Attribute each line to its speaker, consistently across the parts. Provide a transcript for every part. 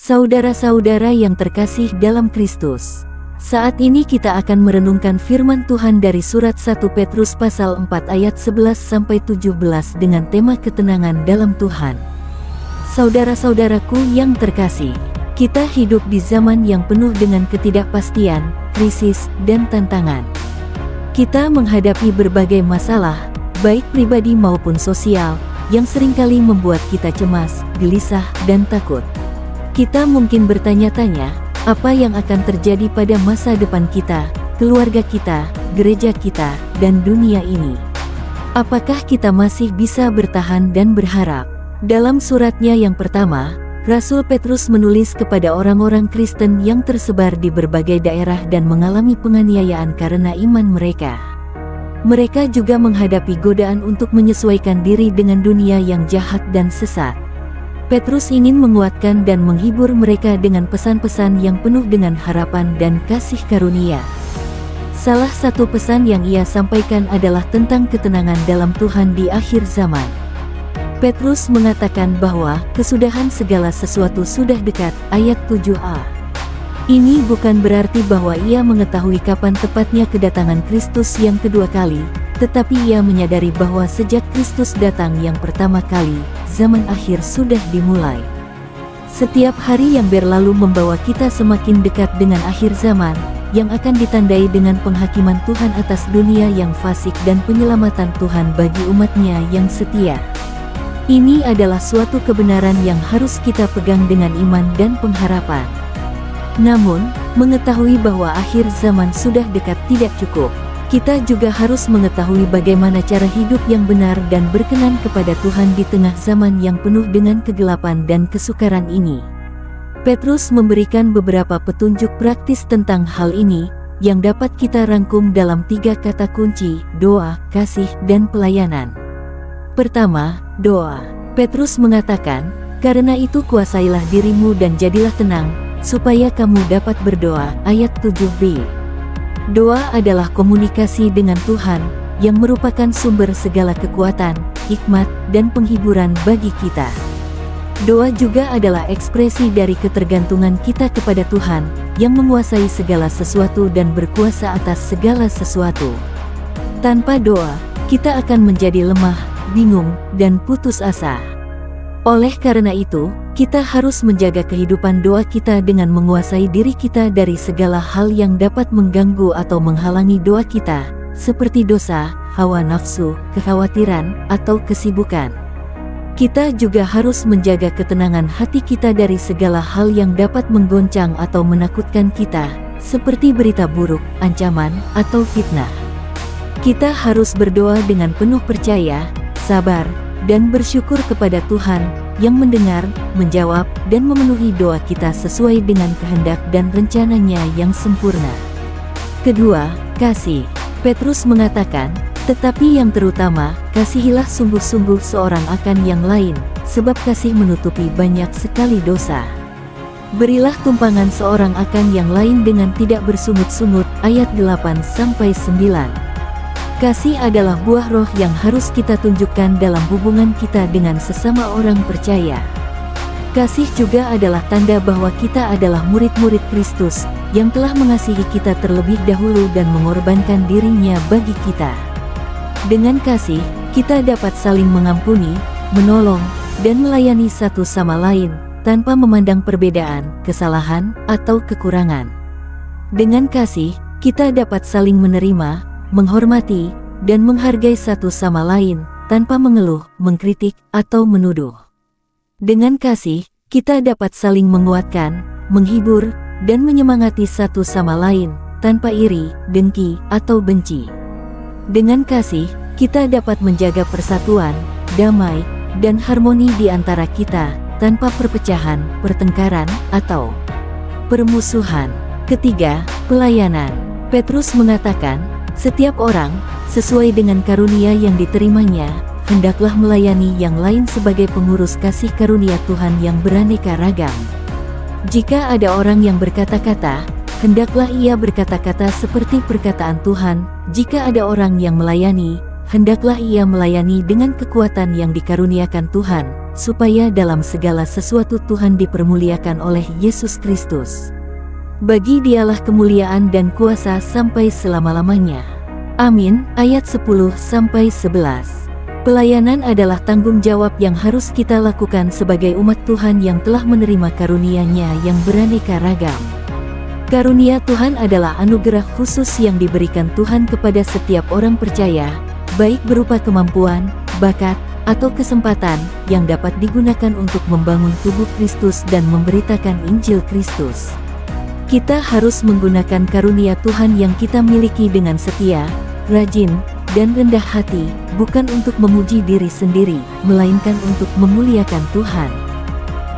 Speaker 1: Saudara-saudara yang terkasih dalam Kristus, saat ini kita akan merenungkan firman Tuhan dari surat 1 Petrus pasal 4 ayat 11-17 dengan tema ketenangan dalam Tuhan. Saudara-saudaraku yang terkasih, kita hidup di zaman yang penuh dengan ketidakpastian, krisis, dan tantangan. Kita menghadapi berbagai masalah, baik pribadi maupun sosial, yang seringkali membuat kita cemas, gelisah, dan takut. Kita mungkin bertanya-tanya, apa yang akan terjadi pada masa depan kita, keluarga kita, gereja kita, dan dunia ini? Apakah kita masih bisa bertahan dan berharap? Dalam suratnya yang pertama, Rasul Petrus menulis kepada orang-orang Kristen yang tersebar di berbagai daerah dan mengalami penganiayaan karena iman mereka. Mereka juga menghadapi godaan untuk menyesuaikan diri dengan dunia yang jahat dan sesat. Petrus ingin menguatkan dan menghibur mereka dengan pesan-pesan yang penuh dengan harapan dan kasih karunia. Salah satu pesan yang ia sampaikan adalah tentang ketenangan dalam Tuhan di akhir zaman. Petrus mengatakan bahwa kesudahan segala sesuatu sudah dekat, ayat 7a. Ini bukan berarti bahwa ia mengetahui kapan tepatnya kedatangan Kristus yang kedua kali, tetapi ia menyadari bahwa sejak Kristus datang yang pertama kali, zaman akhir sudah dimulai. Setiap hari yang berlalu membawa kita semakin dekat dengan akhir zaman, yang akan ditandai dengan penghakiman Tuhan atas dunia yang fasik dan penyelamatan Tuhan bagi umatnya yang setia. Ini adalah suatu kebenaran yang harus kita pegang dengan iman dan pengharapan. Namun, mengetahui bahwa akhir zaman sudah dekat tidak cukup. Kita juga harus mengetahui bagaimana cara hidup yang benar dan berkenan kepada Tuhan di tengah zaman yang penuh dengan kegelapan dan kesukaran ini. Petrus memberikan beberapa petunjuk praktis tentang hal ini, yang dapat kita rangkum dalam 3 kata kunci: doa, kasih, dan pelayanan. Pertama, doa. Petrus mengatakan, "Karena itu kuasailah dirimu dan jadilah tenang, supaya kamu dapat berdoa," ayat 7b. Doa adalah komunikasi dengan Tuhan, yang merupakan sumber segala kekuatan, hikmat, dan penghiburan bagi kita. Doa juga adalah ekspresi dari ketergantungan kita kepada Tuhan, yang menguasai segala sesuatu dan berkuasa atas segala sesuatu. Tanpa doa, kita akan menjadi lemah, bingung, dan putus asa. Oleh karena itu, kita harus menjaga kehidupan doa kita dengan menguasai diri kita dari segala hal yang dapat mengganggu atau menghalangi doa kita, seperti dosa, hawa nafsu, kekhawatiran, atau kesibukan. Kita juga harus menjaga ketenangan hati kita dari segala hal yang dapat menggoncang atau menakutkan kita, seperti berita buruk, ancaman, atau fitnah. Kita harus berdoa dengan penuh percaya, sabar, dan bersyukur kepada Tuhan, yang mendengar, menjawab, dan memenuhi doa kita sesuai dengan kehendak dan rencananya yang sempurna. Kedua, kasih. Petrus mengatakan, "Tetapi yang terutama, kasihilah sungguh-sungguh seorang akan yang lain, sebab kasih menutupi banyak sekali dosa. Berilah tumpangan seorang akan yang lain dengan tidak bersungut-sungut," ayat 8-9. Kasih adalah buah roh yang harus kita tunjukkan dalam hubungan kita dengan sesama orang percaya. Kasih juga adalah tanda bahwa kita adalah murid-murid Kristus, yang telah mengasihi kita terlebih dahulu dan mengorbankan dirinya bagi kita. Dengan kasih, kita dapat saling mengampuni, menolong, dan melayani satu sama lain, tanpa memandang perbedaan, kesalahan, atau kekurangan. Dengan kasih, kita dapat saling menerima, menghormati, dan menghargai satu sama lain, tanpa mengeluh, mengkritik, atau menuduh. Dengan kasih, kita dapat saling menguatkan, menghibur, dan menyemangati satu sama lain, tanpa iri, dengki, atau benci. Dengan kasih, kita dapat menjaga persatuan, damai, dan harmoni di antara kita, tanpa perpecahan, pertengkaran, atau permusuhan. Ketiga, pelayanan. Petrus mengatakan, "Setiap orang, sesuai dengan karunia yang diterimanya, hendaklah melayani yang lain sebagai pengurus kasih karunia Tuhan yang beraneka ragam." Jika ada orang yang berkata-kata, hendaklah ia berkata-kata seperti perkataan Tuhan. Jika ada orang yang melayani, hendaklah ia melayani dengan kekuatan yang dikaruniakan Tuhan, supaya dalam segala sesuatu Tuhan dipermuliakan oleh Yesus Kristus. Bagi Dialah kemuliaan dan kuasa sampai selama-lamanya. Amin. Ayat 10-11. Pelayanan adalah tanggung jawab yang harus kita lakukan sebagai umat Tuhan yang telah menerima karunia-Nya yang beraneka ragam. Karunia Tuhan adalah anugerah khusus yang diberikan Tuhan kepada setiap orang percaya, baik berupa kemampuan, bakat, atau kesempatan yang dapat digunakan untuk membangun tubuh Kristus dan memberitakan Injil Kristus. Kita harus menggunakan karunia Tuhan yang kita miliki dengan setia, rajin, dan rendah hati, bukan untuk memuji diri sendiri, melainkan untuk memuliakan Tuhan.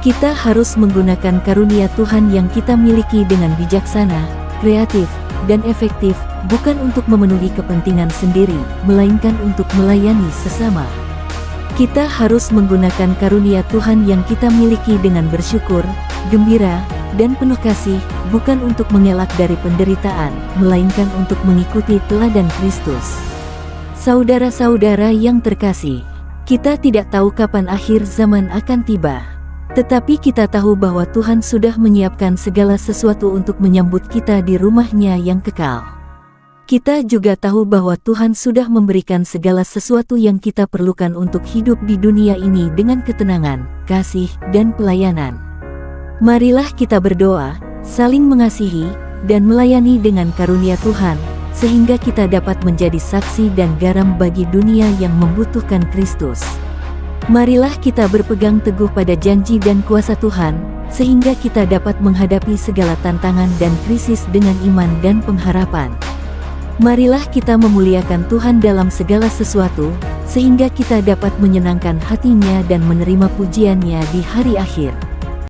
Speaker 1: Kita harus menggunakan karunia Tuhan yang kita miliki dengan bijaksana, kreatif, dan efektif, bukan untuk memenuhi kepentingan sendiri, melainkan untuk melayani sesama. Kita harus menggunakan karunia Tuhan yang kita miliki dengan bersyukur, gembira, dan penuh kasih, bukan untuk mengelak dari penderitaan, melainkan untuk mengikuti teladan Kristus. Saudara-saudara yang terkasih, kita tidak tahu kapan akhir zaman akan tiba. Tetapi kita tahu bahwa Tuhan sudah menyiapkan segala sesuatu untuk menyambut kita di rumah-Nya yang kekal. Kita juga tahu bahwa Tuhan sudah memberikan segala sesuatu yang kita perlukan untuk hidup di dunia ini dengan ketenangan, kasih, dan pelayanan. Marilah kita berdoa, saling mengasihi, dan melayani dengan karunia Tuhan, sehingga kita dapat menjadi saksi dan garam bagi dunia yang membutuhkan Kristus. Marilah kita berpegang teguh pada janji dan kuasa Tuhan, sehingga kita dapat menghadapi segala tantangan dan krisis dengan iman dan pengharapan. Marilah kita memuliakan Tuhan dalam segala sesuatu, sehingga kita dapat menyenangkan hati-Nya dan menerima pujian-Nya di hari akhir.